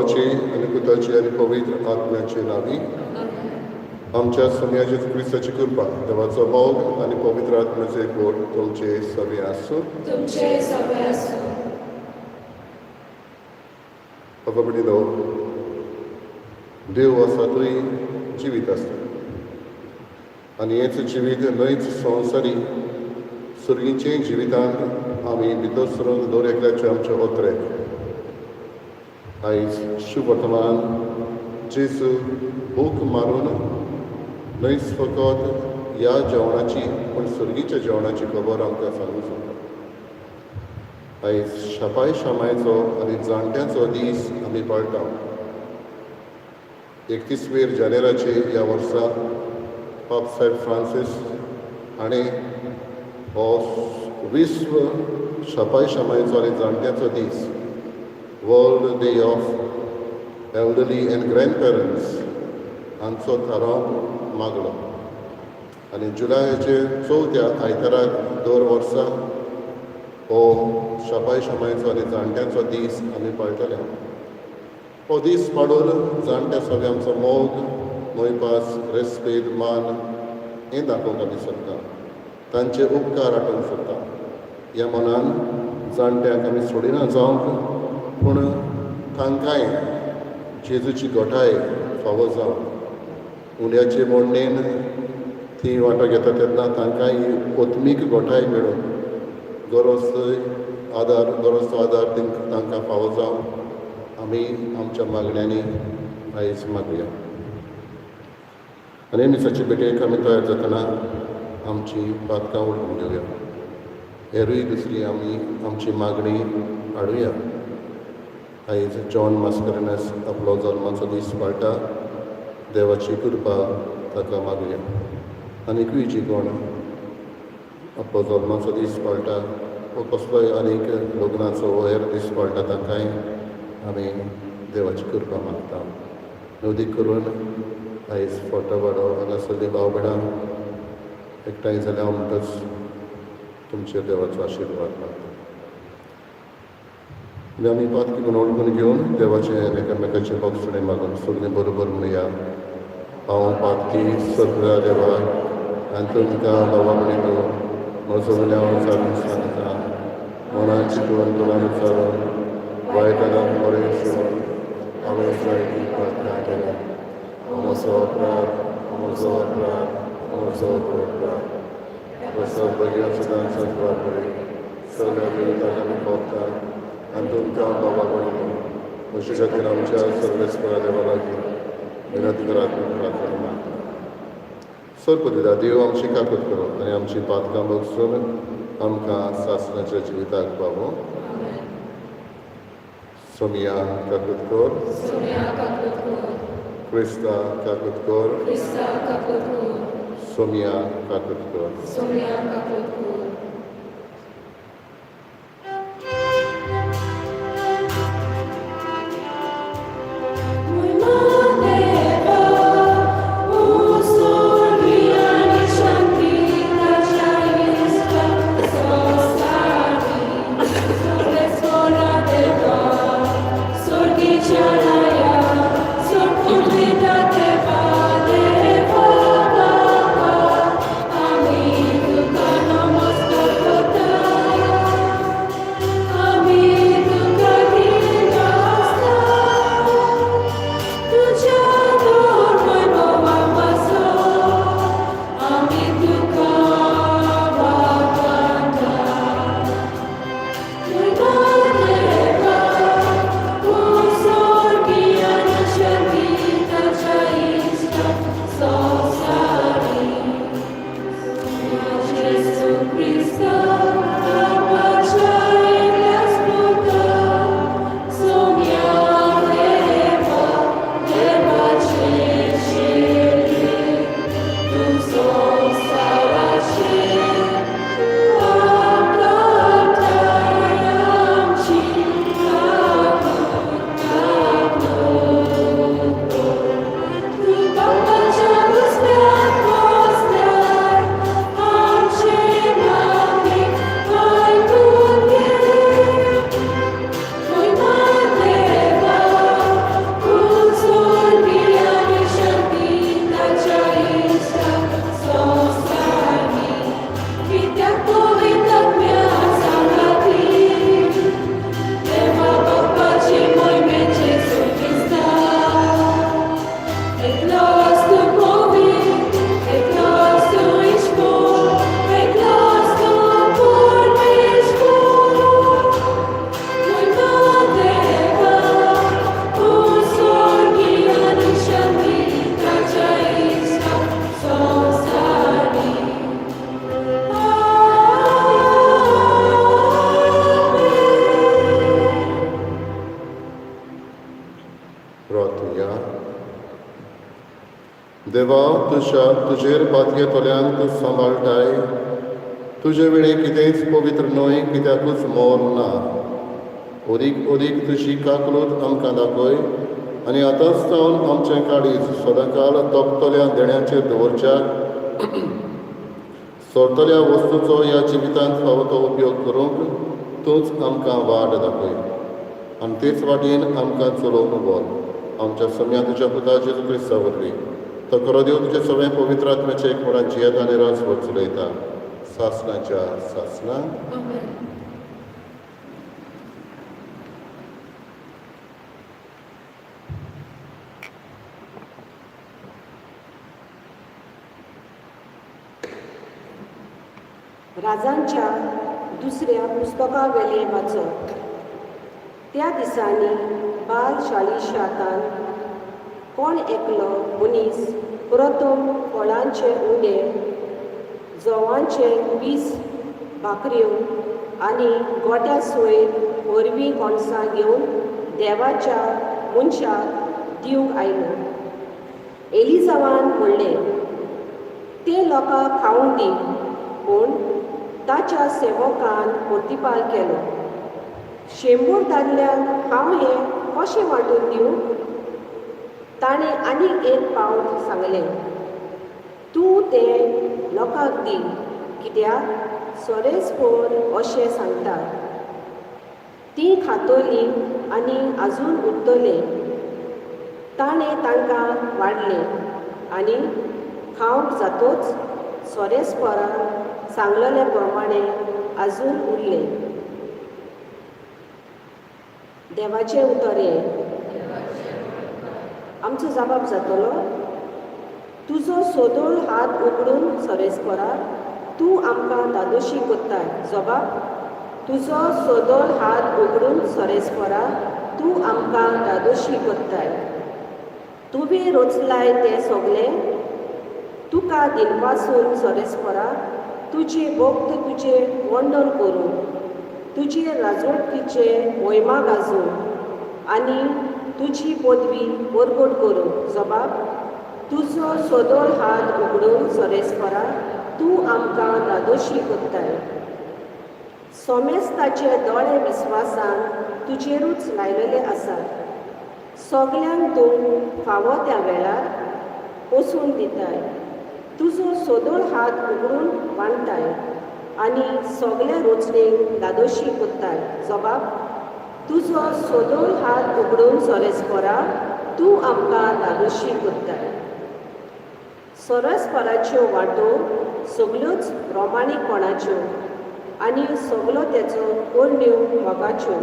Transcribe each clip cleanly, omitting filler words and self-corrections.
बापाची आणि पुताची आणि पवित्र आत्म्याची नावी आमच्या सोम्याचे क्रिस्ताची कृपा देवाचो मोग आणि पवित्र आत्म्याचे गोड तुमचे सगळे आसूं भगिनीनो, देव आसा थंय जिवीत आसता आनी हेच जिवीत न्हयच संवसारी सुर्गीचे जिवितांत आमी भितर सरून दर एकल्याचे आमचे ओत्रेक आयज शुभ वर्तमान जेजू भूक मारून न्हयच फकत ह्या जेवणाची पूण सुर्गीच्या जेवणाची खबर आमकां सांगूंक सोदता. आयज शापाय शामायचो आनी जाणट्यांचो दीस आमी पाळटा. 31 जानेराचे ह्या वर्सा पाप सायब फ्रांसीस हाणें हो विश्व शापाय शामायचो आनी जाणट्यांचो दीस world day of elderly and grandparents हांचो थारावंक मागलो आनी जुलायाचे 4थ्या आयताराक दर वर्सा हो शापाय शामायचो आनी जाणट्यांचो दीस आमी पाळटले. हो दीस पाडून जाणट्या सगळ्यांचो मोग मोयपास रेस्पेद मान हें दाखोवंक आमी सोदता. तांचे उपकार आठोवंक सोदता. ह्या मनान जाणट्यांक आमी सोडिना जावंक पूण तांकांय जेजूची गोठाय फावो जावं. उंड्याचे मोडणेन ती वांटो घेता तेन्ना तांकांय ओत्मीक गोठाय मेळून गरज तो आदार तांकां फावो जावं आमी आमच्या मागण्यांनी आयज मागुया. आनी मिसाची भेटेक आमी तयार जातना आमची पातकां ओळखून घेवया. हेरूय दुसरी आमी आमची मागणी हाडुया. आयज जॉन मास्करेनस आपलो जल्माचो दीस पाळटा. देवाची कृपा ताका मागुया. आनीकूय जी कोण आपलो जल्माचो दीस पाळटा वो कसलोय आनीक लग्नाचो वो हेर दीस पाळटा तांकांय आमी देवाची कृपा मागता. नवदीक करून आयज फोटो वाडो हांगासरली भाव भयणां एकठांय जाल्या हांव म्हणटच तुमचेर देवाचो आशिर्वाद मागता. आमी पातकी करून ओळखून घेवन देवाचे एकामेकाचे भोगसणे मागून सगळें बरोबर म्हणया. हांव पातकी सगळ्या देवा आनी तुमकां बाबा म्हणितो म्हजो हांव चालून सांगता. मनान चिंतून तोंडान विचारून वायटान बरें शिवून हांवें जायती प्रार्थना केल्या. म्हजो अपराध बेगीन सदांच संकवार करी सगळ्या जिविताक आमी भोगता आनी तुमकां बाबा म्हणितो म्हजे खातीर आमच्या सर्वेस्परा देवा लागीं विनंती करात प्रार्थना मागता. सर्प दिता देव आमची काकूत करो आनी आमची पातकां बगसून आमकां सासणाच्या जिविताक पावो. सोमिया काकूत कर, क्रिस्ता काकूत कर, सोमिया काकूत कर. Amen. म्हणुया. देवा, तुजेर बातये तोल्यान तूं सांबाळटाय. तुजे वेळी कितेंच पवित्र न्हय, कित्याकूच मोल ना. ओदीक तुजी काकलूत आमकां दाखय आनी आतांच जावन आमचें काळीज सदांकाळ तोपतल्या देण्याचेर दवरच्याक सोडतल्या वस्तूचो ह्या जिवितांत फावो तो उपयोग करूंक तूंच आमकां वाट दाखय आनी तेच वाटेन आमकां चलोवंक बोल. आमच्या सम्या तुज्या पुता जेजू क्रिस्ता वरवीं तो खरो देव तुजे सगळें पवित्र आत्म्याचे एकपणान जियेत आनी रस चलयता सासणाच्या सासणां. राजांच्या दुसऱ्या पुस्तका वेले वाचप. त्या दिसांनी बालशालिशातान कोण एकलो मनीस प्रथम फळांचे उंडे, जवांचे 20 भाकऱ्यो आनी गोट्या सोयर वरवीं कोणसां घेवन देवाच्या मनशाक दिवंक आयलो. एलिजावान म्हणलें, ते लोकांक खावंक दी. पूण ताच्या सेवकान प्रतिपाल केलो, 100 दादल्यांक हांव हें कशें वांटून दिवं? ताणें आनीक एक पावट सांगलें, तूं तें लोकांक दी, कित्याक सोरेस्पोर अशें सांगतात. तीं खातलीं आनी आजून उरतलें. ताणें तांकां वाडलें आनी खावंक जातोच सोरेस्पोरान सांगलेले प्रमाणें आजून उरलें. देवाचें उतरें. आमचो जबाब जातलो, तुजो सोदोळ हात उगडून सोरेस्पोरा, तूं आमकां दादोशी कोत्ताय. जबाब, तुजो सोदोळ हात उगडून सोरेस्पोरा, तूं आमकां दादोशी कोत्ताय. तुवें रोचलाय तें सगलें तुका दिनपासून सोरेस्पोरा, तुजे भक्त तुजे वंदन करूं, तुजे राजवटीचे मोहिमा गाजूं आनी तुजी पदवी बरगोड करूं. जबाब, तुजो सोदोळ हात उगडून सोरेस्पोरा, तूं आमकां दादोशी कोत्ताय. सोमेस्ताचे दोळे विस्वासान तुजेरूच लायलेले आसात. सगल्यांक तूं फावो त्या वेळार पोसून दिताय. तुजो सोदोळ हात उगडून वांडटाय आनी सगल्या रोचणेक दादोशी कोत्ताय. जबाब, तुजो सोदोळ हात उगडून सोरेस्पोरा, तूं आमकां दादोशी कोत्ताय. सोरेस्पोराच्यो वाटो सगल्योच रोमाणीकपणाच्यो आनी सगलो तेचो पोरण्यो मोगाच्यो.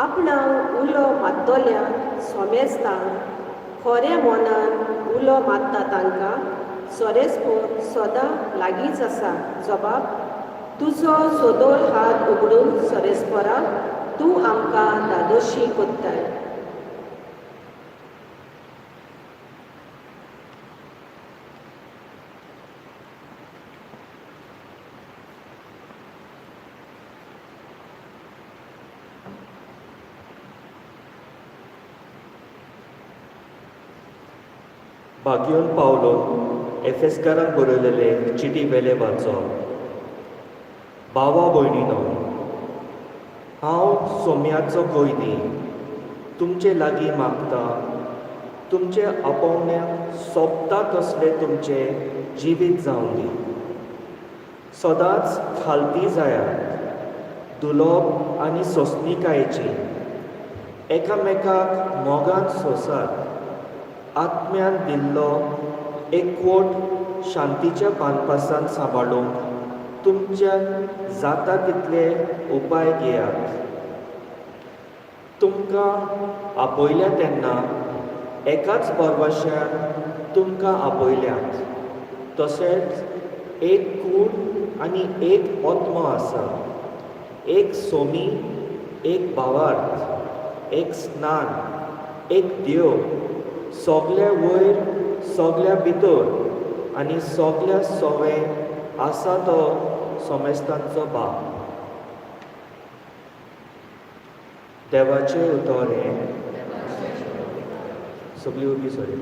आपणाक उलो मात्तोल्या सोमेस्तांक खरे मोनान उलो मात्ता तांकां सोरेस्पोर सदां लागींच आसा. जबाब, तुजो सोदोळ हात उगडून सोरेस्पोरा, तूं आमकां दादोशी कोत्ताय. भाग्योन पावलो एफेसकारांक बरयलेले चिटी वेले वाचप. भावा भयणीनो, हांव सोम्याचो कैदी तुमचे लागीं मागता, तुमचे आपोवण्याक सोबता तसले तुमचे जिवीत जावं दी. सदांच खालती जायात, दुलोप आनी सोंसणीकायेची. एकामेकाक मोगान सोंसात. आत्म्यान दिल्लो एकवट शांतीच्या पानपासान सांबाळूंक तुमच्यान जाता तितले उपाय घेयात. तुमकां आपयल्या तेन्ना एकाच परवाश्यान तुमकां आपयल्यात. तशेंच एक कूड आनी एक ओत्मो आसा. एक सोमी, एक भावार्थ, एक स्नान, एक देव, सगल्या वयर सगल्या भितर आनी सगल्या सोवे आसा तो सोमेस्तांचो बाप. देवाचें उतोरें. सगळी उबी सरी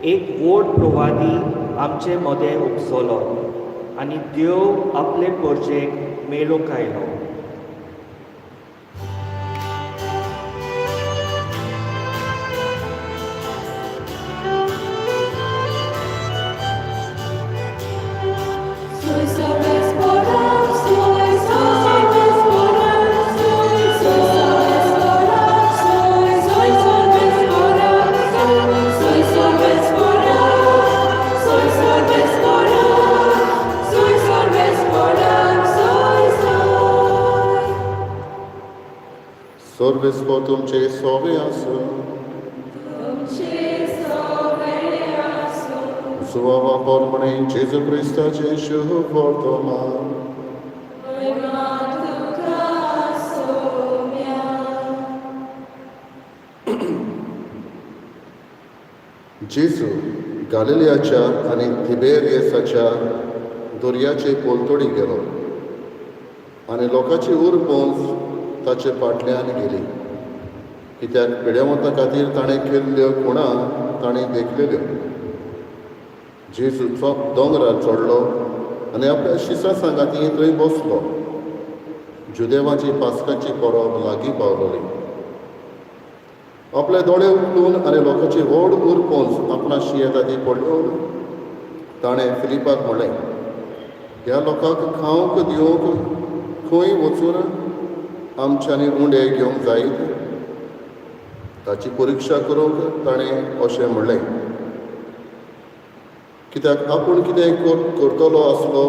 एक व्हड प्रवादी आमचे मदें उपसलो आनी देव आपले परजेक मेळूंक आयलो. Sorvespo तुमचे सोवे आसूं. Słowa pormone Jezu Chrystacie शुभ वर्तमान. जेजू गालिलियाच्या आनी तिबेरियसाच्या दर्याचे पोलतोडी गेलो आनी लोकांची उर पोंच ताचे फाटल्यान गेली, कित्याक पिड्यावंता खातीर ताणें केल्ल्यो खुणां ताणें देखलेल्यो. जेजू दोंगरार चडलो आनी आपल्या शिसा सांगाती थंय बसलो. जुदेवाची पास्काची परब लागीं पावलोली. आपले दोळे उखलून आनी लोकांची व्हड उर पोंच आपणाशी येता ती पडून ताणें फिलिपाक म्हणलें, ह्या लोकांक खावंक दिवंक खंय वचून आमच्यांनी उंडे घेवंक जायत. ताची परिक्षा करूंक ताणें अशें म्हणलें, कित्याक आपूण कितें करतलो आसलो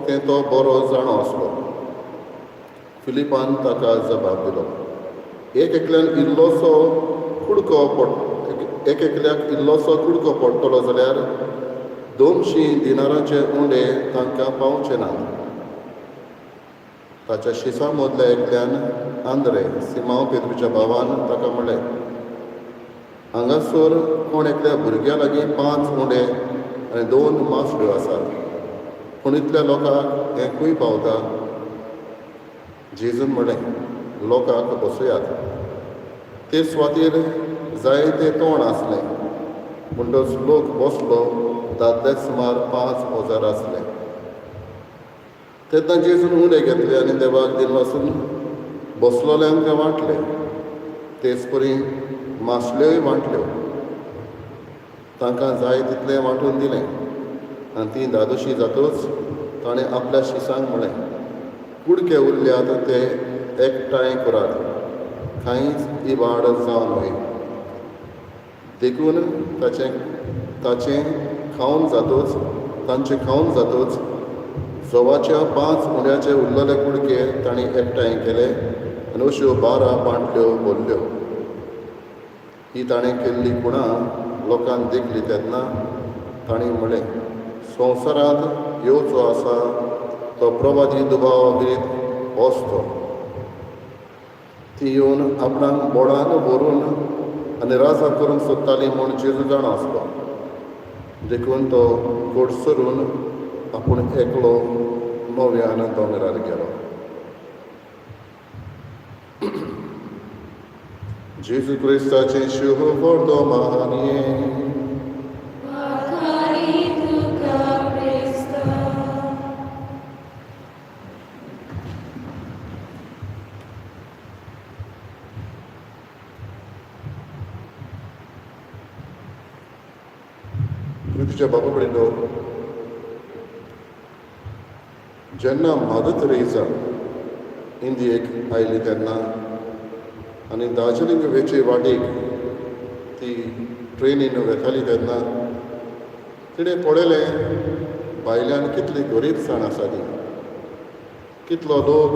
तें तो बरो जाणो आसलो. फिलिपान ताका जबाब दिलो, एकल्याक इल्लोसो कुडको पडटलो जाल्यार 200 दिनाराचे उंडे तांकां पावचे नात. ताच्या शिसा मदल्या एकल्यान आंद्रे सिमांव पेद्रूच्या भावान ताका म्हणलें, हांगासर कोण एकल्या भुरग्या लागीं 5 उंडे आनी 2 मासल्यो आसात, पूण इतल्या लोकांक हें खंय पावता? जेजून म्हणलें, लोकांक बसयात. ते सुवातेर जायते तोंड आसले, म्हणटच लोक बसलो. दादले सुमार 5,000 आसले. तेन्ना जेजून उंडे घेतले आनी देवाक दिन वाचून बसलोल्यांक ते वांटले. तेच परी मासल्योय वांटल्यो. तांकां जाय तितलें वांटून दिलें आनी ती दादोशी जातूच ताणें आपल्या शिसांक म्हणलें, कुडके उरल्यात ते एकठांय करात, कांयच इबाड जावन न्हय. देखून तांचें खावन जातूच जवाच्या 5 उंड्याचे उरलेले कुडके तांणी एकठांय केले आनी अश्यो 12 पांटल्यो भरल्यो. ही ताणें केल्ली खुणां लोकांक देखली तेन्ना ताणें म्हणलें, संवसारांत येवचो आसा तो प्रवादी दुबावा विरीत वचतो. ती येवन आपणाक बोडान व्हरून आनी राजा करूंक सोदताली म्हूण जेजू जाणो आसलो. देखून तो घोडसरून आपूण एकलो नव्यान दोंगरार गेलो. जेजू क्रिस्ताचें शुभ वर्तमान तुझ्या बाबा कडेन जेन्ना मदर तेरेसा इंडियेक आयली तेन्ना आनी दार्जिलिंग वेचे वाटेक ती ट्रेनीन वेताली तेन्ना तिणें पळयलें भायल्यान कितली गरीबसाण आसा ती. कितलो लोक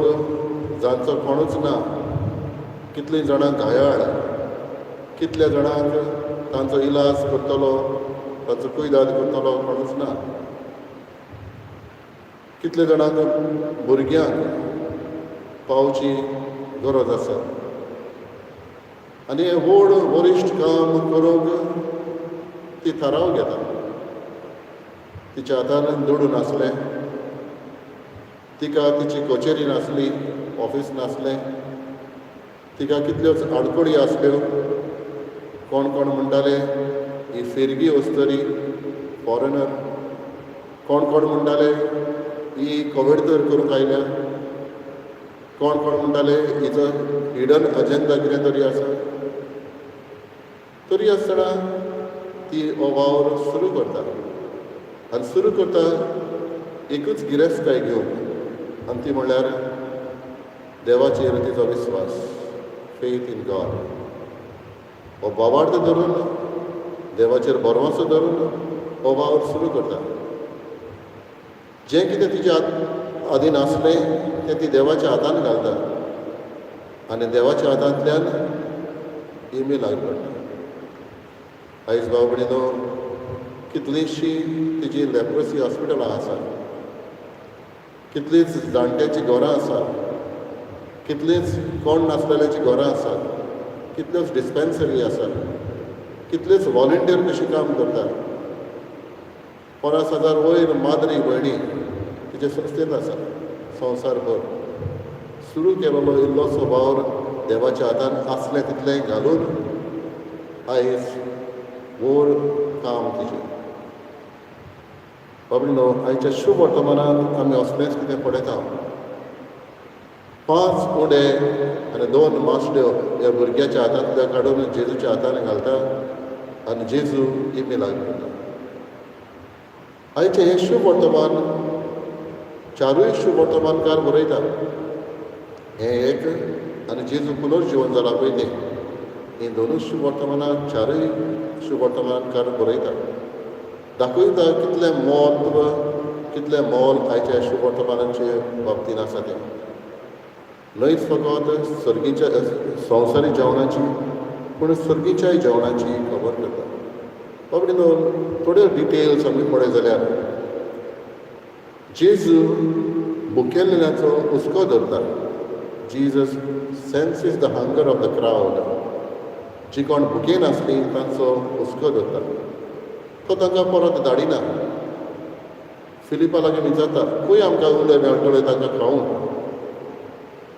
जांचो कोणूच ना, कितलीं जाणां घायाळ कितल्या जाणांक तांचो इलाज करतलो, तांचो कुयदाद करतलो कोणूच ना. कितले जाणांक भुरग्यांक पावची गरज आसा आनी हें व्हड वरिश्ट काम करूंक ती थाराव घेता. तिच्या हातान दडून आसलें, तिका तिची कचेरी नासली, ऑफीस नासलें, तिका कितल्योच आडकोडी आसल्यो. कोण कोण म्हणटाले ही फिरगी वस्तरी फॉरेनर, कोण कोण म्हणटाले ही कोवीड तर करूंक आयल्या, कोण कोण म्हणटाले हिचो हिडन अजेंडा कितें तरी आसा. तरी आसतना ती हो वावर सुरू करता आनी सुरू करता एकूच गिरेस्तकाय घेवन, आनी ती म्हणल्यार देवाचेर तिचो विस्वास, फेथ इन गॉड. हो बोवार्द धरून, देवाचेर भरवंसो धरून हो वावर सुरू करता. जें कितें तिच्या आदीन आसलें तें ती देवाच्या हातान घालता आनी देवाच्या हातांतल्यान ईमेलाक पडटा. आयज भाव भयणीनो, कितलींशीं तिजी लॅप्रोसी हॉस्पिटलां आसा, कितलींच जाणट्यांची घरां आसा, कितलींच कोण नासलेल्याची घरां आसा, कितल्योच डिस्पेन्सरी आसा, कितलेच वॉलंटियर कशी काम करता. 50,000 वयर माद्री भयणी तिचे संस्थेंत आसा. संवसारभर सुरू केलेलो इल्लोसो वावर देवाच्या हातान आसलें तितलें घालून आयज व्हड काम तिचें. बाबडीनो, आयच्या शुभ वर्तमानांत आमी असलेंच कितें पळयता. 5 उंडे आनी 2 मासड्यो ह्या भुरग्याच्या हातांतल्या काडून जेजूच्या हातान घालता आनी जेजू ईमेलाक करता. आयचें हें शुभ वर्तमान 4 शुभ वर्तमानकार बरयता. हें एक आनी जेजू पुनर्जीवन जाला पळय तें, हीं 2 शुभ वर्तमानां 4 शुभ वर्तमानकार बरयता. दाखयता कितलें म्हत्व, कितलें मोल आयच्या शुभ वर्तमानाचे बाबतींत आसा तें. न्हयच फकत सर्गीच्या संवसारी जेवणाची, पूण सर्गीच्याय जेवणाची खबर करता. बाबडीनो, थोड्यो डिटेल्स आमी पळय जाल्यार जेजू भुकेल्ल्याचो हुस्को धरता. Jesus senses the hunger of the crowd. जी कोण भुकेन आसलीं तांचो हुस्को धरता. तो तांकां परत धाडिना. फिलिपा लागीं विचारता, खूंय आमकां उलय मेळटले तांकां खावंक.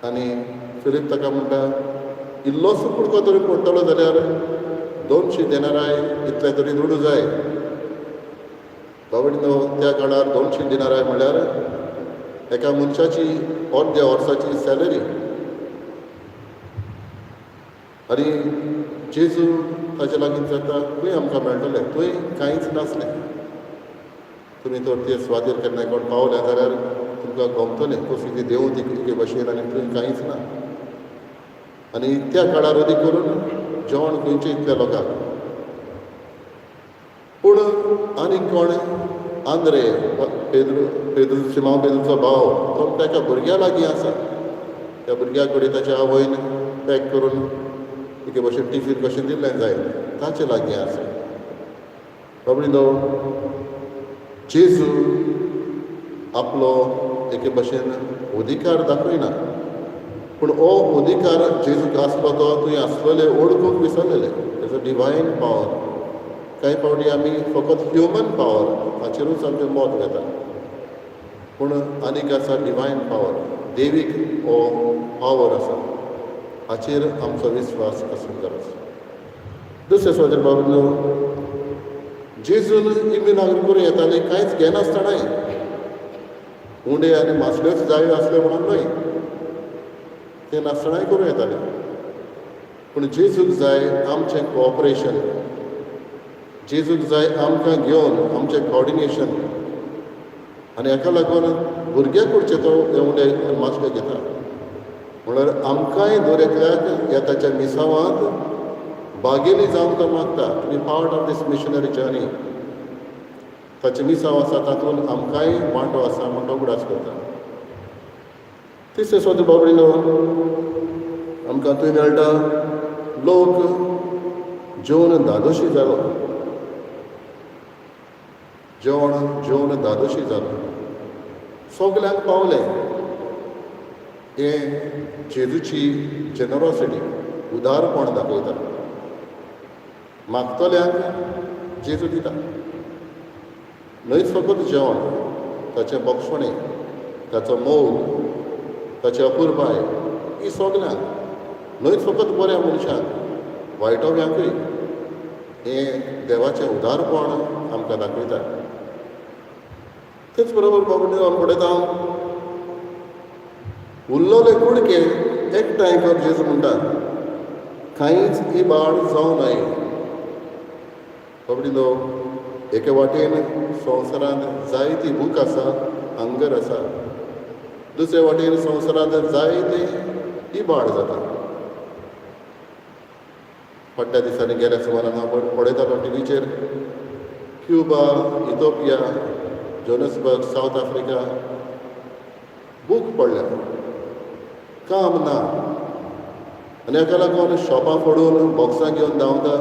आनी फिलीप ताका म्हणटा, इल्लोसो कुडको तरी पडटलो जाल्यार 200 देनाराय इतले तरी जोडू जाय. बाबडीनो, त्या काळार 200 देनाराय म्हणल्यार एका मनशाची अर्द्या वर्साची सॅलरी. आनी जेजू ताचे लागीं जाता, खंय आमकां मेळटलें, थंय कांयच नासलें. तुमी तर ते स्वादीर केन्नाय कोण पावले जाल्यार तुमकां गमतलें कशी ती देव ती भाशेन, आनी थंय कांयच ना. आनी त्या काळार अदी करून जेवण खंयचें इतल्या लोकांक. पूण आनीक कोण, आंद्रे, पेद्रू शिमांव पेद्रूचो भाव, तो ताका भुरग्या लागीं आसा. त्या भुरग्या कडेन ताच्या आवयन पॅक करून एके भाशेन टिफीन कशें दिल्लें जाय, ताचे लागीं आसा. बाबडीनो, जेजू आपलो एके भाशेन अधिकार दाखयना, पूण हो अधिकार जेजूक आसलो तो थंय आसलेले ओळखूंक विसरलेले. तेजो डिवायन पावर. कांय फावटी आमी फकत ह्युमन पावर हाचेरूच आमचें मत घेता, पूण आनीक आसा डिवायन पावर. देवीक हो पावर आसा, हाचेर आमचो विस्वास आसूंक गरज. दुसरे सुवातेर बाबडीनो, जेजून इमिनाग्र करूं येताले कांयच घेनासतनाय. उंडे आनी मासड्योच जायो आसले म्हणून न्हय, ते नासतनाय करूं येताले. पूण जेजूक जाय आमचें कोऑपरेशन. जेजूक जाय आमकां घेवन आमचें कोऑर्डिनेशन. आनी हाका लागून भुरग्या कडचे तो उंडे मासडे घेता. म्हणल्यार आमकांय दर एकल्याक येताच्या मिसावांत बागेली जावंक तो मागता, to be part of this missionary journey. ताचे मिसाव आसा तातूंत आमकांय वांटो आसा म्हूण तो उगडास करता. तिसरे सुवातेर बाबडीनो, आमकां थंय मेळटा लोक जेवण धादोशी जालो जेवण धादोशी जालो सगल्यांक पावलें हें जेजूची जेनरॉसिटी उदारपण दाखयता मागतल्यांक जेजू दिता न्हयच फकत जेवण ताचें बक्षणें ताचो मोग ताची अपुरबाय ही सगल्यांक न्हयच फकत बऱ्या मनशांक वायटोव्यांकूय हें देवाचें उदारपण आमकां दाखयता तेच बरोबर बाबडे हांव पळयता उरलोले कुडके एकठांय कर जेजू म्हणटा कांयच इबाड जावं न्हय बाबडीलो एके वाटेन संवसारांत जायती भूक आसा हंगर आसा दुसरे वाटेन संवसारांत जायते इबाड जाता फाटल्या दिसांनी गेल्या सुमारान हांव पळयतालो टिवीचेर Cuba Ethiopia Johannesburg South Africa बूक पडल्या काम ना आनी हाका लागून शॉपां फोडून बॉक्सां घेवन धांवता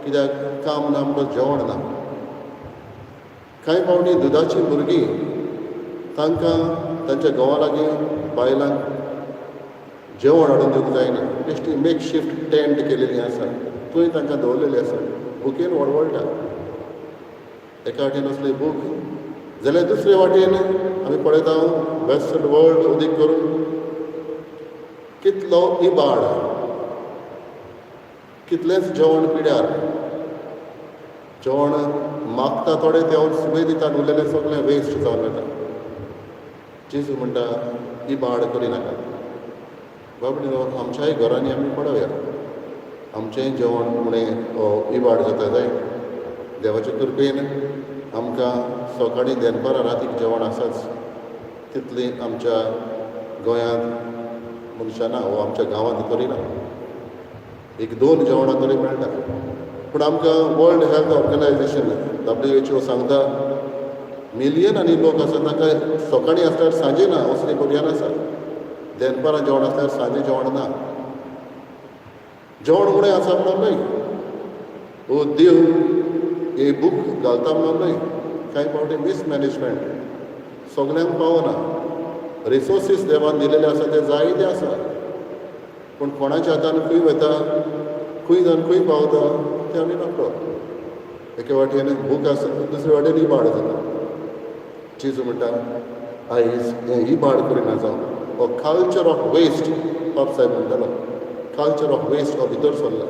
कित्याक काम ना म्हणून जेवण ना कांय फावटी दुदाची भुरगीं तांकां तांच्या घोवा लागीं बायलांक जेवण हाडून दिवंक जायना बेश्टी मेक शिफ्ट टेंट केलेलीं आसा थंय तांकां दवरलेलीं आसा बुकेन वळवळटा एका वाटेन असली बूक जाल्यार दुसरे वाटेन आमी पळयता वेस्टर्न वर्ल्ड उदीक करून कितलो इबाड कितलेंच जेवण पिड्यार जेवण मागता थोडे तेवून सुबे दितात उरलेलें सगळें वेस्ट जावन वता जेजू म्हणटा इबाड करिनाका बाबडी आमच्याय घरांनी आमी पळोवया आमचेंय जेवण उणें इबाड जाता जाय देवाचे कृपेन आमकां सकाळीं दनपारां रातीक जेवण आसाच तितली आमच्या गोंयांत मनशां ना वो आमच्या गांवांत तरी ना एक दोन जेवणां तरी मेळटा पूण आमकां वर्ल्ड हेल्थ ऑर्गनायझेशन WHO सांगता मिलियनांनी लोक आसा तांकां सकाळीं आसल्यार सांजे ना असली पर्यान आसा दनपारां जेवण आसल्यार सांजे जेवण ना जेवण उणें आसा म्हणून न्हय वो देव ही बूक घालता म्हणून न्हय कांय फावटी मिसमॅनेजमेंट सगल्यांक पावना रिसोर्सीस देवान दिलेले आसा ते जायते आसा पूण कोणाच्या हातान खंय वता खंय जावन खंय पावता ते आमी नकळो एके वाटेन बूक आसा दुसरे वाटेन इबाड जाता जेजू म्हणटा आयज हें इबाड करिना जावं हो कल्चर ऑफ वेस्ट पाप साहेब म्हणटालो कल्चर ऑफ वेस्ट हो भितर सरला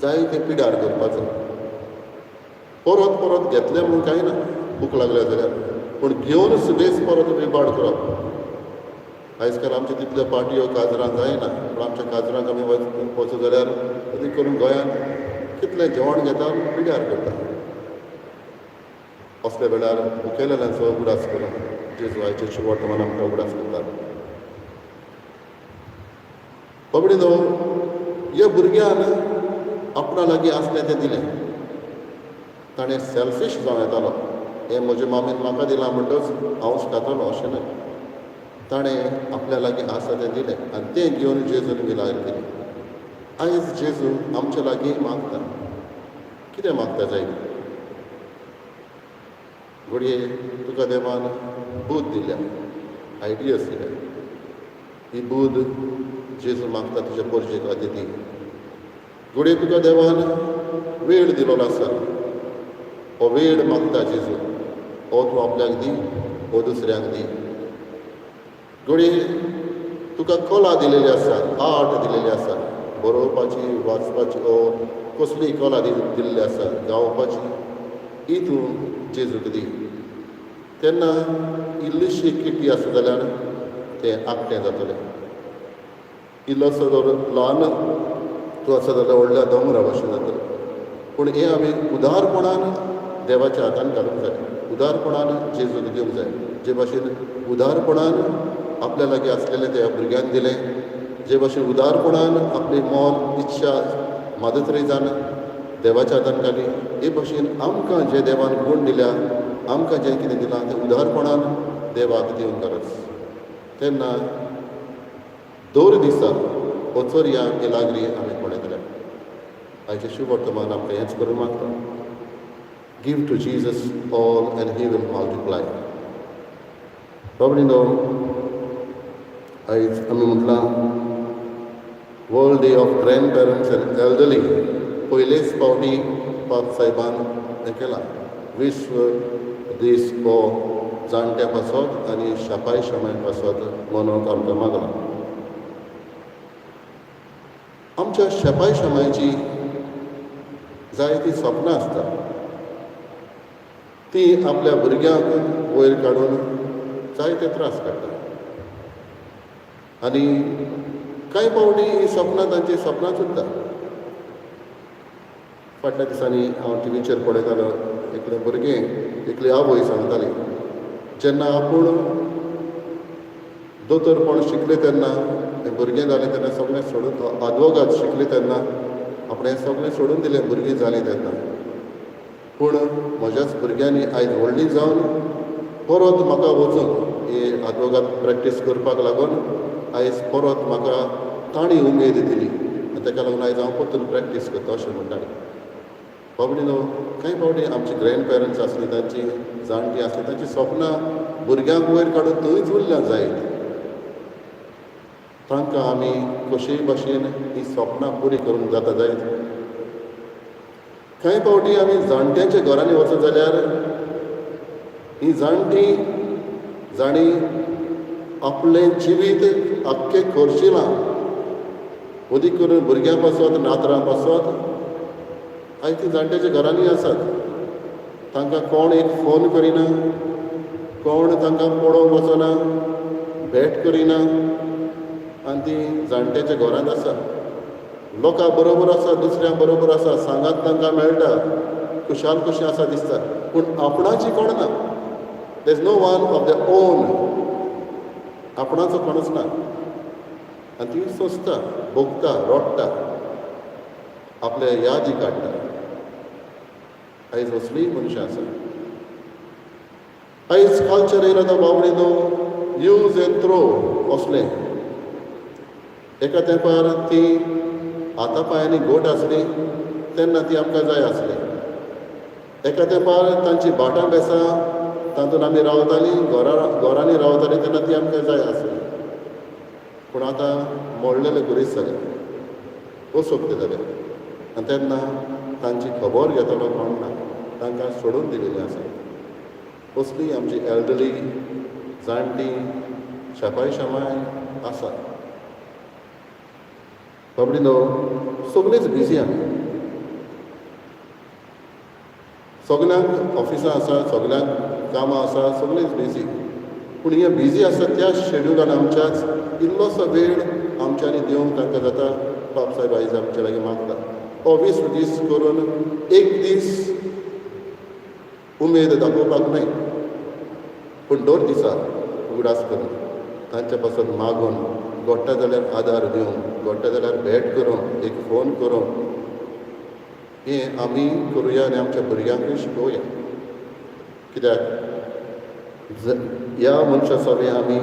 जायते पिड्यार करपाचो परत परत घेतलें म्हणून कांय ना भूक लागल्या जाल्यार पूण घेवन सुबेज परत इबाड करप आयज काल आमचे तितल्यो पार्ट्यो काजरां जायना पूण आमच्या काजरांक आमी वचूं जाल्यार अदी करून गोंयांत कितलें जेवण घेता पिड्यार करता असल्या वेळार मुखेलेल्यांचो उगडास करून जेजू आयचे वर्तमान आमकां उगडास करता बाबडीनो ह्या भुरग्यान आपणा लागीं आसलें तें दिलें ताणें सेल्फीश जावं येतालो हें म्हज्या मामीन म्हाका दिलां म्हणटच हांवूच खातलो अशें न्हय ताणें आपल्या लागीं आसा तें दिलें आनी तें घेवन जेजून विलायर केली आयज जेजू आमच्या लागीं मागता कितें मागता जाय घडये तुका देवान बूद दिल्या आयडियस दिल्या ही बूद जेजू मागता तुज्या पोरजेक दी घडये तुका देवान वेळ दिलोलो आसा हो वेळ मागता जेजू हो तूं आपल्याक दी हो दुसऱ्यांक दी घडये तुका कला दिलेली आसा आर्ट दिलेली आसा बरोवपाची वाचपाची ओ कसलीय कला दिल्ली आसा गावपाची ही तूं जेजूक दी तेन्ना इल्लीशी किटी आसा जाल्यार तें आकटें जातलें इल्लोसो जर ल्हान तूं आसा जाल्यार व्हडल्या दोंगरा भशेन जातलें पूण हें आमी उदारपणान देवाच्या हातान घालूंक जाय उदारपणान जेजूक दिवंक जाय जे भाशेन उदारपणान आपल्या लागीं आसलेलें त्या भुरग्यांक दिलें जे भाशेन उदारपणान आपली मोल इच्छा मादत्री जावन देवाच्या हातान घाली हे भाशेन आमकां जे देवान गूण दिल्या आमकां जें कितें दिलां तें उदारपणान देवाक दिवंक गरज तेन्ना दर दिसा वचोर या इलागरी आमी पळयतले आयचे शुभ वर्तमान आमकां हेंच करून मागता give to Jesus all and he will multiply बाबडीनो आयज आमी म्हटलां world day of grandparents and elderly पयलेच फावटी पाप साहेबान हें केलां विश्व दीस हो जाणट्या पासत आनी शापाय शामाय पासत मनोवंक आमकां मागलां आमच्या शापाय शामायची जायतीं सपनां आसता ती आपल्या भुरग्यांक वयर काडून जायते त्रास काडटा आनी कांय फावटी ही सपनां तांची सपनांच उरता फाटल्या दिसांनी हांव टिवीचेर पळयतालो एकलें भुरगें एकली आवय सांगताली जेन्ना आपूण दोतोरपण शिकलें तेन्ना भुरगें जालें तेन्ना सगळें सोडून आदवोगाद शिकलें तेन्ना आपणें सगळें सोडून दिलें भुरगीं जालीं तेन्ना पूण म्हज्याच भुरग्यांनी आयज व्हडलीं जावन परत म्हाका वचून ही आदवोगाद प्रॅक्टीस करपाक लागून आयज परत म्हाका ताणी उमेद दिली आनी ताका लागून आयज हांव परतून प्रॅक्टीस करता अशें म्हणटाली बाबडी न्हू कांय फावटी आमची ग्रँड पेरंट्स आसलीं तांची जाणटीं आसलीं तांची सपनां भुरग्यांक वयर काडून थंयच उरल्यां जायत तांकां आमी कशेय भाशेन ही सपनां पुरी करूंक जाता जायत कांय फावटी आमी जाणट्यांच्या घरांनी वचत जाल्यार ही जाणटीं जाणी आपलें जिवीत आख्खें खोर्शिलां उदीक करून भुरग्यां पासत नातरां पासत आयज ती जाणट्याच्या घरांनी आसात तांकां कोण एक फोन करिना कोण तांकां पळोवंक वचना भेट करिना आनी ती जाणट्याच्या घरांत आसा लोकां बरोबर आसा दुसऱ्यां बरोबर आसा सांगात तांकां मेळटा खुशाल कशें आसा दिसता पूण आपणाची कोण ना there is no one of the own आपणाचो कोणूच ना आनी ती सोंसता भोगता रोडटा आपल्या यादी काडटा आयज असलीं मनशां आसा आयज कल्चर येयलो तो बावडीनो यूज एंड थ्रो असलें एका तेंपार ती हाता पांयांनी घोट आसली तेन्ना ती आमकां जाय आसली एका तेंपार तांची भाटां बेसां तातूंत आमी रावतालीं घरांनी रावतालीं तेन्ना ती आमकां जाय आसली पूण आतां मोडलेले गुरीस जाले असोक्ते जाले आनी तेन्ना तांची खबर घेतलो कोण ना तांकां सोडून दिलेलीं आसा असलीं आमची एल्डरली जाणटीं शापाय शामाय आसा बाबडी न्हू सगळींच बिजी आमी सगल्यांक ऑफिसां आसा सगल्यांक कामां आसा सगळींच बिजी पूण हे बिजी आसा त्या शेड्युलान आमच्याच इल्लोसो वेळ आमच्यांनी दिवंक तांकां जाता बाब साहेब आयज आमचे लागीं मागता हो 20 दीस करून एक दीस उमेद दाखोवपाक न्हय पूण दर दिसा उगडास करून तांचे पासून मागून घोडटा जाल्यार आदार दिवंक घोडटा जाल्यार भेट करूं एक फोन करूं हें आमी करुया आनी आमच्या भुरग्यांकूय शिकोवया कित्याक ह्या मनशा सगळें आमी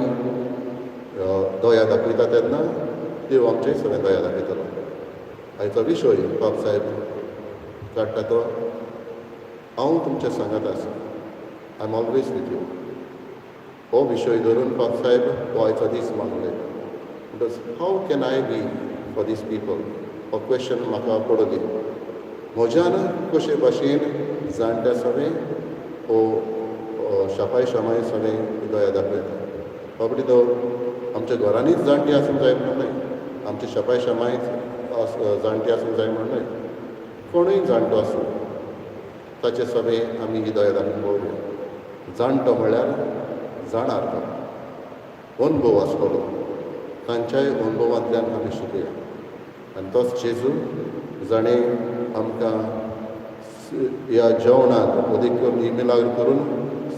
दया दाखयता तेन्ना देव आमचेय सगळें दया दाखयतलो आयचो विशय बाब साहेब काडटा तो हांव तुमच्या सांगात आसा I am always with you हो विशय धरून बाब साहेब हो आयचो दीस मागले म्हणटच how can I be for these people हो क्वेश्चन म्हाका पडली म्हज्यान कशे भाशेन जाणट्या सगळें हो शापाय शामाय सगळें दया दाखयता बाबडी तो आमच्या घरांनीच जाणटी आसूंक जाय म्हणून न्हय आमची शापाय शामाय जाणटी आसूंक जाय म्हणून न्हय कोणूय जाणटो आसूं ताचे सगळें आमी ही दया दाखोवया जाणटो म्हळ्यार जाणार तो अनुभव आसतलो तांच्याय अनुभवांतल्यान आमी शिकया आनी तोच जेजू जाणें आमकां ह्या जेवणाक अदीक करून इमेलार करून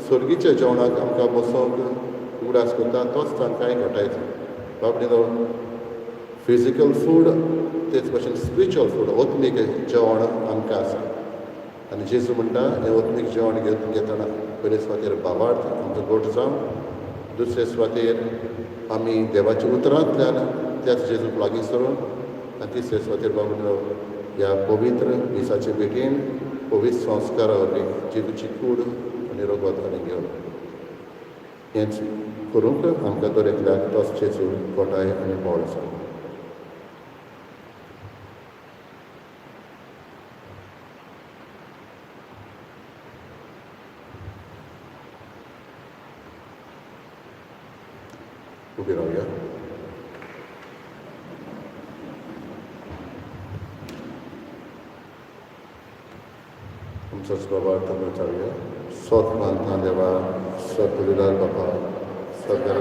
सर्गीच्या जेवणाक आमकां बसोवंक उगडास करता तोच तांकांय घटायचो बाबडी तो फिजिकल फूड तेच भशेन स्पिरिच्युअल फूड ओत्मीक जेवण आमकां आसा आनी जेजू म्हणटा हें ओत्मीक जेवण घेतना पयले सुवातेर बाबार्थ आमचो गोठ जावन दुसरे सुवातेर आमी देवाच्या उतरांतल्यान त्याच जेजूक लागीं सरून आनी तिसरे स्वातीर बाबूराव ह्या पवित्र दिसाचे भेटेन पवित्र संस्कारा वरवीं जेजूची कूड आनी रगत आनी घेवन हेंच करूंक आमकां दरेकल्याक तोच जेजू खोटाय आनी बोळ आसा. उबी रावया. आमचोच बाबा तबला चालुया. सोत मानता देवा सतुलिदार बापा सगळ्या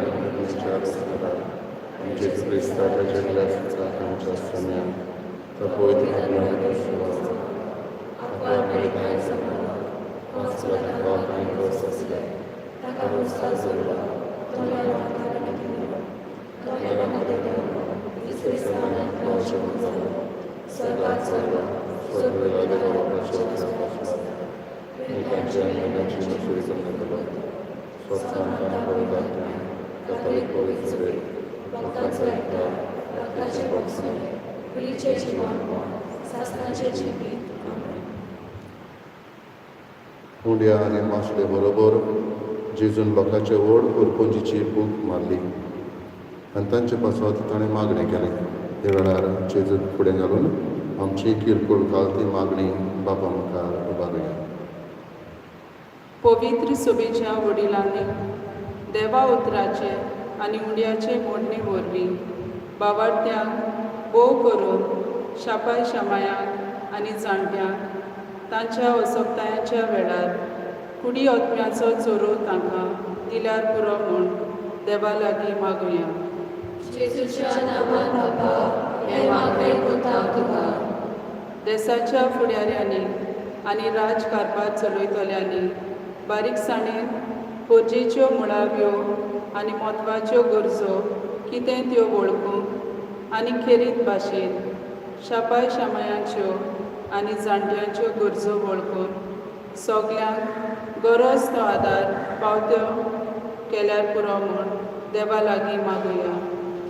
जेजू क्रिस्ताच्या जगल्या सुद्धा आमच्या सम्यान तो पवित्र आत्म्याच्या सेवा आपल्या बलिदान समोर वाचला गावात आणि रोस असले ताका रोसा जोडला तोला वातावरण केलं तोला मध्ये देव इसरे समानात पोषण झालं सर्वात सर्व सगळ्या देवाच्या प्रचोदनापासून त्यांच्या मनाची मजुरी करण्यात स्वतंत्र बलिदान कॅथोलिक पवित्र भक्तांचा एकटा रक्ताचे बक्षणे प्रियचे जीवन शासनाचे जीवित हुंड्या आनी मासले बरोबर जेजून लोकांचे व्हड कुरपुंजीची भूक मारली आनी तांचे पासत ताणें मागणें केलें. हे वेळार जेजू फुडें घालून आमची किरकोळ घालती मागणी बाबा मुखार उबारुया. पवित्र सभेच्या वडिलांनी देवा उतराचे आनी उंड्याचे मोडणे वरवीं बावार्थ्यांक बोव करून शापाय शामायांक आनी जाणट्यांक तांच्या असोगतायाच्या वेळार कुडी ओतम्याचो चोरो तांकां दिल्यार पुरो म्हूण देवा लागीं मागुया. जेजूच्या नांवान बाबा हे मागणे कोता तुका. देशाच्या फुडाऱ्यांनी आनी राजकारभार चलयतल्यांनी बारीकसाणेन गरजेच्यो मुळाव्यो आनी म्हत्वाच्यो गरजो कितें त्यो वळखूंक आनी खेरीत भाशेन शापाय शामायांच्यो आनी जाणट्यांच्यो गरजो वळखून सगल्यांक गरज तो आदार पावत्यो केल्यार पुरो म्हूण देवा लागीं मागुया.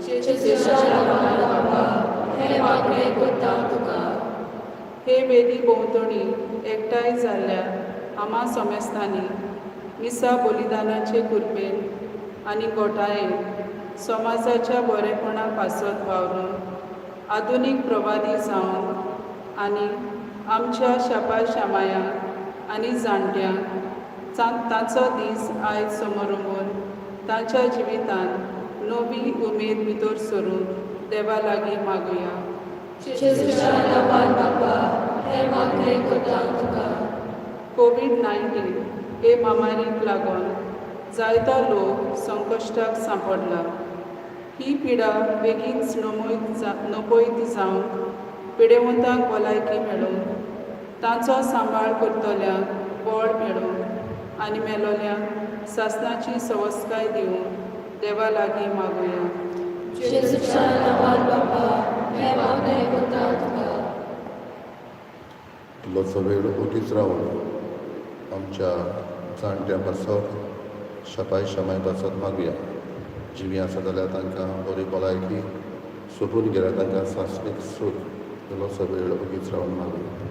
जेजूच्या नांवान बाबा हे मागणे कोता तुका. हे वेदी भोंवतणी एकठांय जाल्ल्यार आम्हा समेस्तांनी मिसा बलिदानाचे कृपेन आनी गोठायेन समाजाच्या बरेपणा पासत वावरून आधुनीक प्रवादी जावन आनी आमच्या शापाय शामायांक आनी जाणट्यांक तांचो दीस आयज समोरून तांच्या जिवितान नवी उमेद भितर सरून देवा लागीं मागुया. जेजूच्या नांवान बाबा हे मागणे कोता तुका. कोविड-19 हे महामारीक लागून जायतो लोक संकश्टाक सांपडला. ही पिडा बेगीनच नपयत जावन पिडेवंतांक भलायकी मेळून तांचो सांबाळ करतल्यांक बळ मेळून आनी मेलोल्यांक शासनाची सवस्काय दिवन देवा लागीं मागुया. जेजूच्या नांवान बाबा हे मागणे कोता तुका. इल्लोसो वेळ ओगीच रावन आमच्या जाणट्या पासत शापाय शामाय पासत मागुया. जिवी आसा जाल्यार तांकां बरी भलायकी सोबून गेल्यार तांकां शास्त्रीक सूख इल्लोसो वेळ ओगीच रावन मागुया.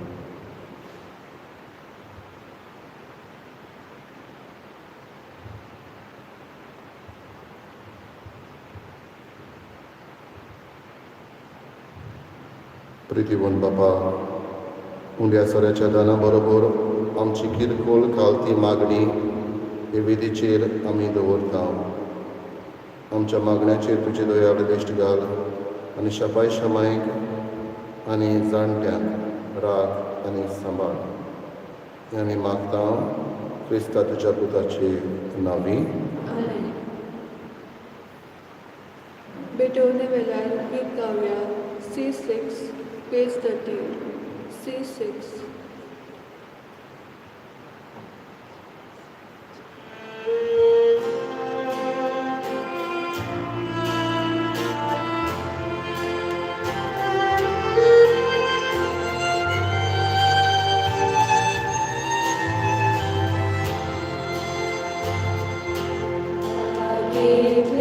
प्रितीवंत बापा उंड्या सोऱ्याच्या दाना बरोबर आमची किरकोळ खालती मागणी हे विधीचेर आमी दवरता. आमच्या मागण्याचेर तुजे दयाळ दिश्ट घाल आनी शापाय शामायक आनी जाणट्यांक राग आनी सांबाळ हें आमी मागता क्रिस्ता तुज्या पुताचे नांवी. बेटोवने वेल्यार गीत गावया. C6 page 30. C6. Give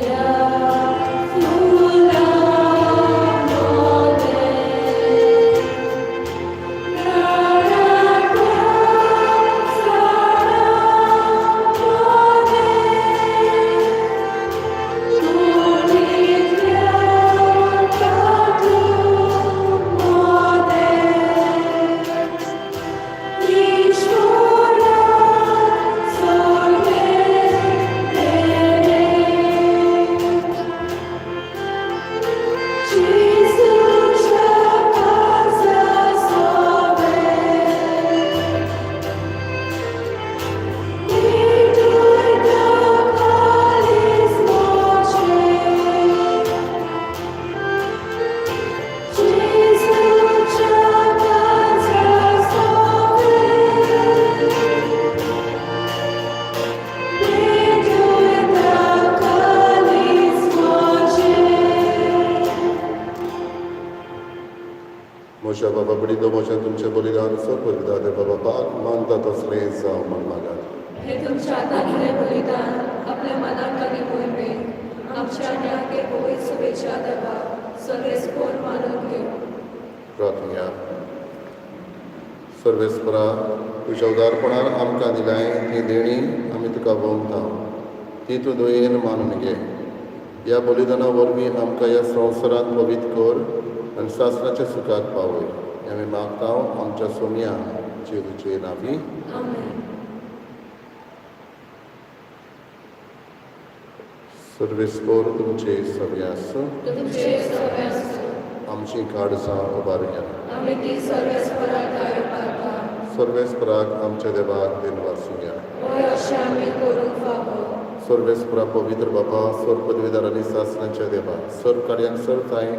पवित्र भोजन तुमचे बलिदान सपविता देवा बापाक मानता तसले जावं म्हण मागात. हे तुमच्या हातांतले बलिदान आपल्या मनात आनी पळयले आमच्या न्याके पवित्र सभेच्या देवा सर्वेस्पोर मानून घेऊ. प्रार्थना. सर्वेस्परा तुज्या उदारपणान आमकां दिलाय ती देणी आमी तुका भोवता ती तूं दयेन मानून घे. ह्या बलिदाना वरवीं आमकां ह्या संवसारांत पवित्र कर आनी सासणाच्या सुखाक पावय आमी मागता आमच्या सोम्या जेजूचे नांवी. आमेन. सर्वेस्पोर तुमचे सव्यास तुमचे सगळ्यांस आमची काळजां उबारुया. आमी ती सर्वेस्पराक आयपाता सर्वेस्पराक आमच्या देवाक दिनवासुया. होय अशें आमी करूंक फावो. सर्वेस्परा पवित्र बाबा सर पदवीदार आनी सासणाच्या देवा सर कार्यान सरताय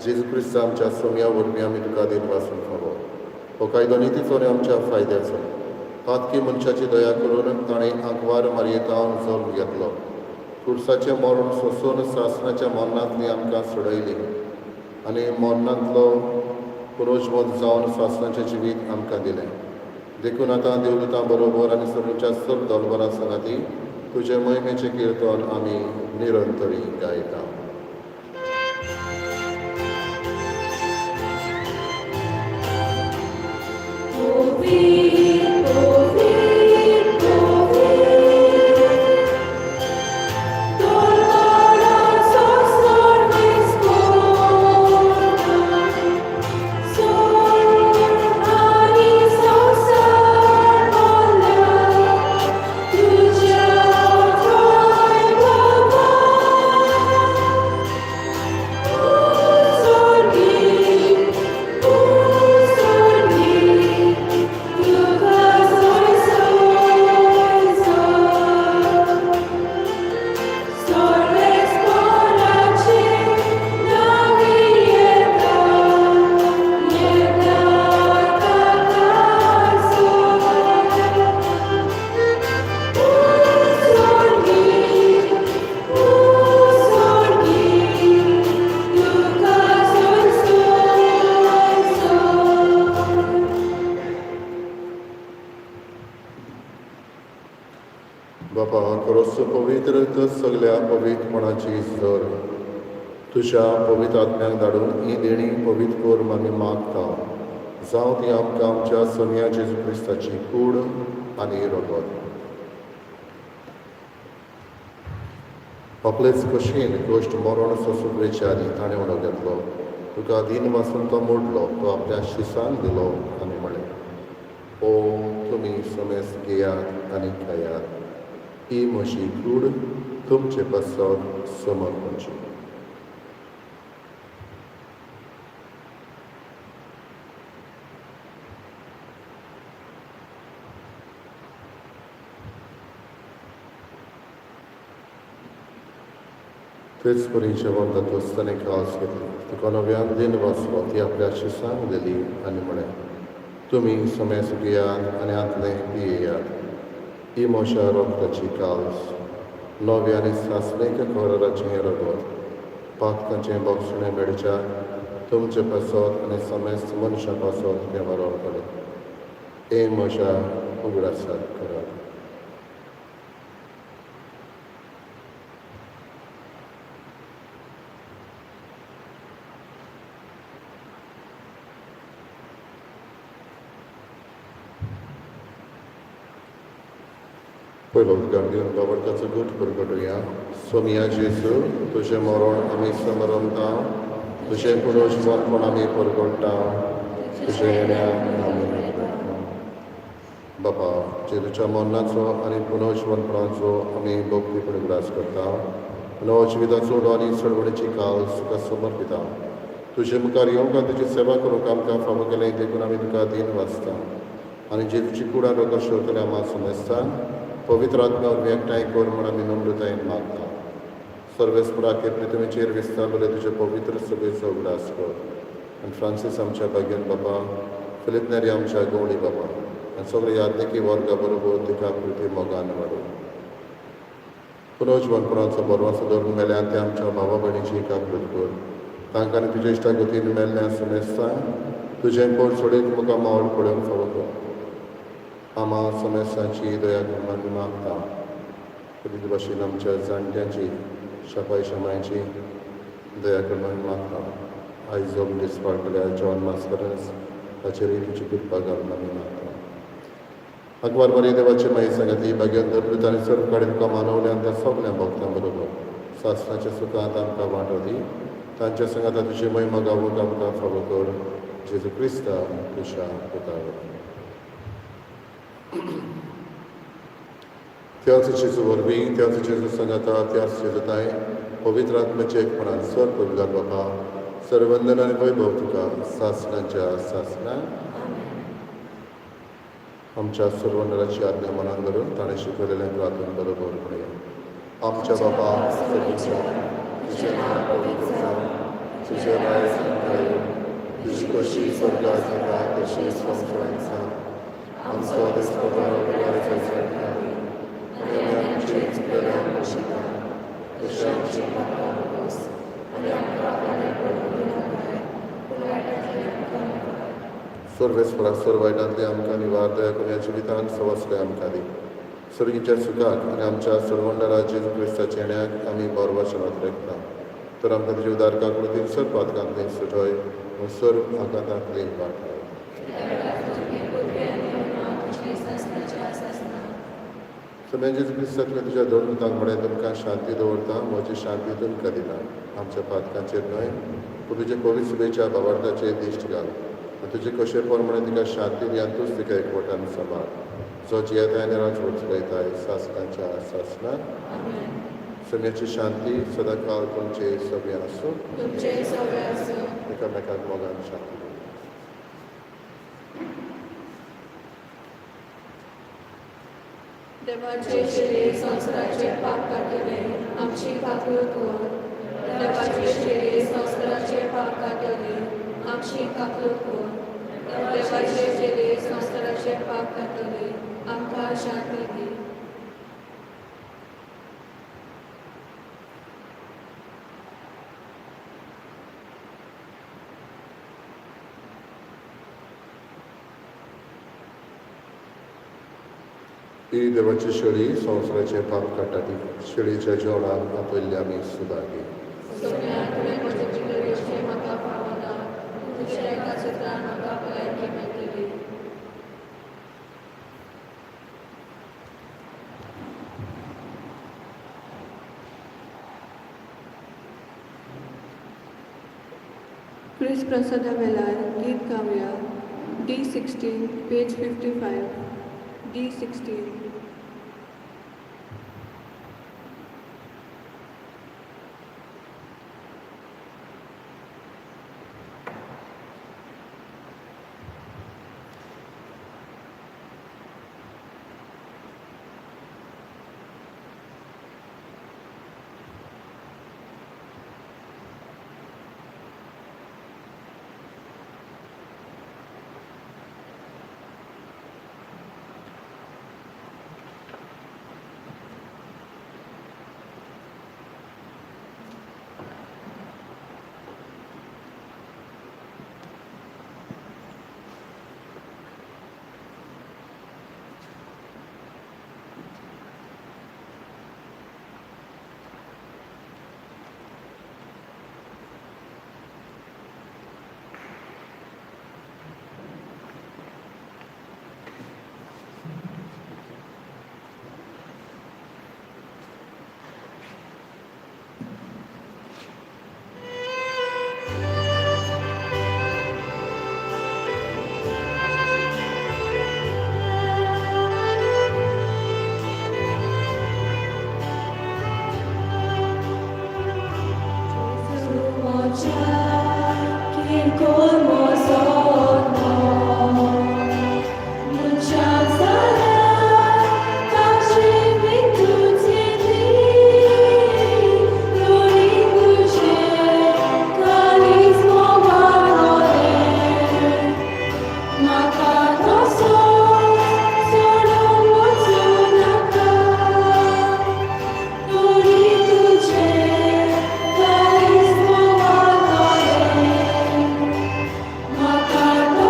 जेजू क्रिस्त आमच्या सोम्या वरवीं आमी तुका दिन वाचून फावो. हो कायदो नितीचो आनी आमच्या फायद्याचो. पातकी मनशाची दया करून ताणें आंकवार मारयेतावन जल्म घेतलो. क्रुसाचें मरण सोंसून सासणाच्या मरणांतली आमकां सोडयली आनी मरणांतलो पुनर्जीवन जावन सासणाचें जिवीत आमकां दिलें. देखून आतां देवदूतां बरोबर आनी सर्वांच्या सर दलबरां सांगाती तुजे महिमेचें किर्तन आमी निरंतरी गायता. बापा खरोच पवित्र तर सगळ्या पवित्रपणाची जर तुज्या पवित्र आत्म्याक धाडून ही देणी पवित्र कर आमी मागता. जावं ती आमकां आमच्या सोम्या जेजू क्रिस्ताची कूड आनी रगत. आपलेच कशीन गोश्ट मरण सोंसुपेच्या आदी ताणें उडो घेतलो. तुका दिन वाचून तो मोडलो तो आपल्या शिसान दिलो आनी म्हळें ओ तुमी समेस घेयात आनी खायात. ही म्हजी कूड तुमचे पासत समर्पणची. तेच परी जेवण जाता आसतना कास घेतली. तुका नव्यान दिन वाचलो ती आपल्या शिसांक दिली आनी म्हळें तुमी समेस घेयात आनी आतले पियेयात. ही म्हज्या रोगताची काल्स नवे आनी सासणेक कराराचें रगत पातकांचें बक्षणें मेळच्या तुमचे पासत आनी समेस्त मनशा पासत देवारोळ करे. हे म्हज्या उगडासाक करात. पयलो उद्गार दिवन बाबडकाचो गूट परगटुया. सोमिया जेजू तुजें मरण आमी समरमता तुजें पुनर्जीवनपण आमी परगटता तुजे येण्याक आमी बापा जेजूच्या मरणाचो आनी पुनर्जीवनपणाचो आमी भोगतीपणी उगडास करता. नवो जिविताचो उडो आनी चळवळीची काल तुका समर्पिता. तुजे मुखार येवंक आनी तुजी सेवा करूंक आमकां फावो केलें देखून आमी तुका दिन वाचता आनी जेजूची कुडा रोग शेवतले आम्हा समजता. पवित्र आत्म्यावर एकठांय कर म्हण आमी नम्रतायेन मागता. सर्वेस्पराक पृथ्वीचेर विस्तारलेले तुजे पवित्र सभेचो उगडास कर. आनी फ्रांसीस आमच्या भाग्यन बाबा फिलिप नेरी आमच्या गवळी बाबा आनी सगळे यादनिकी वर्गा बरोबर तिका पृथ्वी मोगान वाडो. पुनर्जीवनपणाचो बरवासो धरून मेल्यान ते आमच्या भावा भयणीची एकाग्रत कर. तांकां आनी तुज्या इश्टा गतीन मेल्ल्या समजता तुजें पोट सोडीत म्हाका मावळ पडोवंक फावो कर आमा समेस्तांची दया करून आमी मागता तरी भाशेन आमच्या जाणट्यांची शापाय शामायची दया करून आमी मागता आयज जो दिसपाटल्या जॉन मास्करन्स ताचेरय तुजी कृपा घालून आमी मागता अकबर बरे देवाचे माई सांगाती भाग्यान धरत आनी सर्व कडेन तुका मानवल्यान त्या सगळ्या भक्तां बरोबर सासणाच्या सुखांत आमकां वांटो दी तांच्या संगात तुजी महिमा गावूंक आमकां फावो कर जेजू क्रिस्ता तुज्या पुतार त्याच जेजू वरवीं त्याच जेजू संगाता त्याच जेजूताय पवित्र आत्म्याचे एकपणान सर पवित्र बाबा सर्वंदन आनी वैभव तुका सासणाच्या सासणा आमच्या सर्वंदराची आज्ञा मनान धरून ताणें शिकयलेलें प्रार्थना बरोबर म्हणया आमच्या बाबा सर्वीच्या तुजें नांव पवित्र जावं तुजें राय संताय तुजी कशी स्वर्गांत जाता तशी संवसारांत जावं आमचो दिसपगार आनी आमची चुकलेल्यांक बक्षिता तशें आमची पापां बखस आनी आमकां पाण्यार पडूंक नाकाय पूण वायटांतल्यान आमकां मुक्ती सर्वेस्परा सर्वायटांतले आमकां निवार दया करून जिवितांत सवसले आमकां दी सर्गीच्या सुखाक आनी आमच्या सर्वंडरा जेजू क्रिस्ताच्या येण्याक आमी बरवचनांत रेखता तर आमकां तुज्या उदारका कृतीन सर पातकांतली सुटय व सर आघातांतली वाटाय समेन जेजू क्रिस्ता तुवें तुज्या दोन मुतांक तुमकां शांती दवरता म्हजी शांती तुमकां दिता आमच्या पातकांचेर न्हय पूण तुजे पवित्र सुबेच्या भावार्थाचेर दिश्ट घाल तुजे कशे प्रमाणे तिका शांती दियान तूंच तिका एकवटान सांबाळ जो जियेताय आनी राजवट चलयताय सासणाच्या सासणान समेची शांती सदां काळ तुमचे सगळे आसूं एकामेकाक मोगान शांती देवाचे शिरे संवसाराचे पाप काडटले आमची काकूळ कर देवाचे शिरे संवसाराचे पाप काडटले आमची काकूळ कर देवाचे शिरे संवसाराचे पाप काडटले आमकां शांती दी ही देवाची शेळी संवसाराचे पाप काडटा ती शेळीच्या जेवणाक आपयल्ली आमी सुदागी सोम्या तुवें म्हजे जिगरेचे म्हाका पावना तुज्या एका चित्रान म्हाका भलायकी मेळटली क्रिस प्रसादा वेलार गीत गावया D16 पेज 55 D16 Maka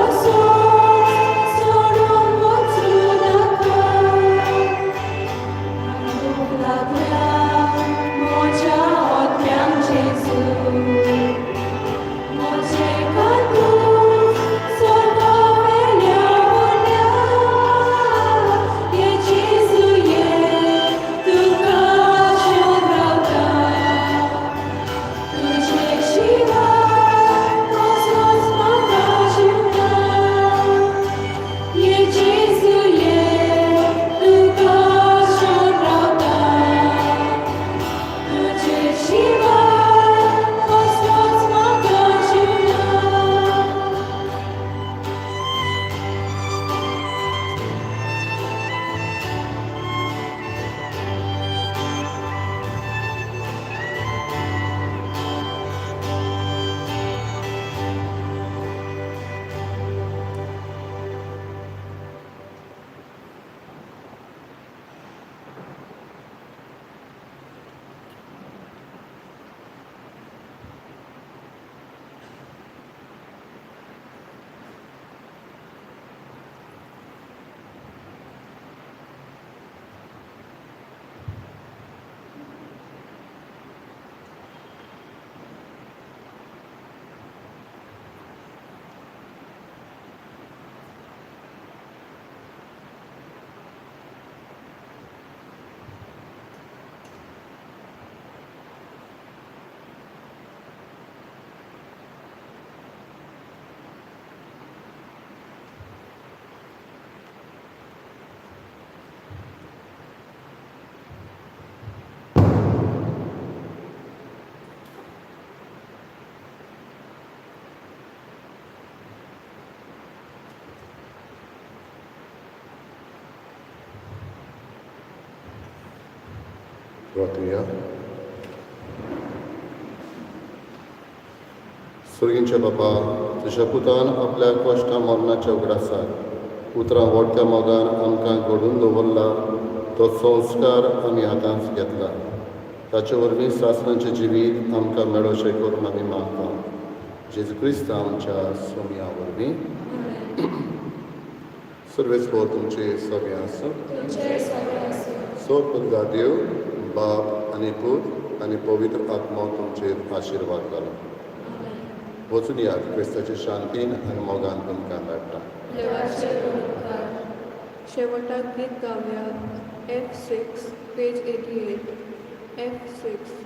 प्रार्थूया. सुर्गींच्या बापा, तुज्या पुतान आपल्या कश्टा मरणाच्या उगडासाक उतरां व्हडक्या मोगान आमकां घडून दवरला, तो संस्कार आमी हातांत घेतला. ताचे वरवीं सासणाचें जिवीत आमकां मेळोशें करून आमी मागता. जेजू क्रिस्त आमच्या सोम्या वरवीं. सर्वेस्पोर तुमचे सगळे आसूं. तुमचे सगळे आसूं. सोद देव बाप आनी पूत आनी पवित्र आत्मा तुमचेर आशिर्वाद घालो. वचून या क्रिस्ताचे शांतीन आनी मोगान तुमकां धाडटा. देवाचे उपकार. शेवटाक गीत गावया F6 पेज 88 F6.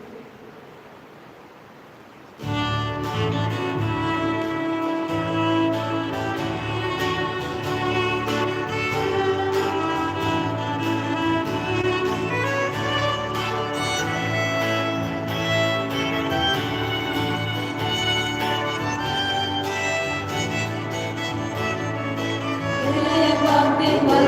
Ele é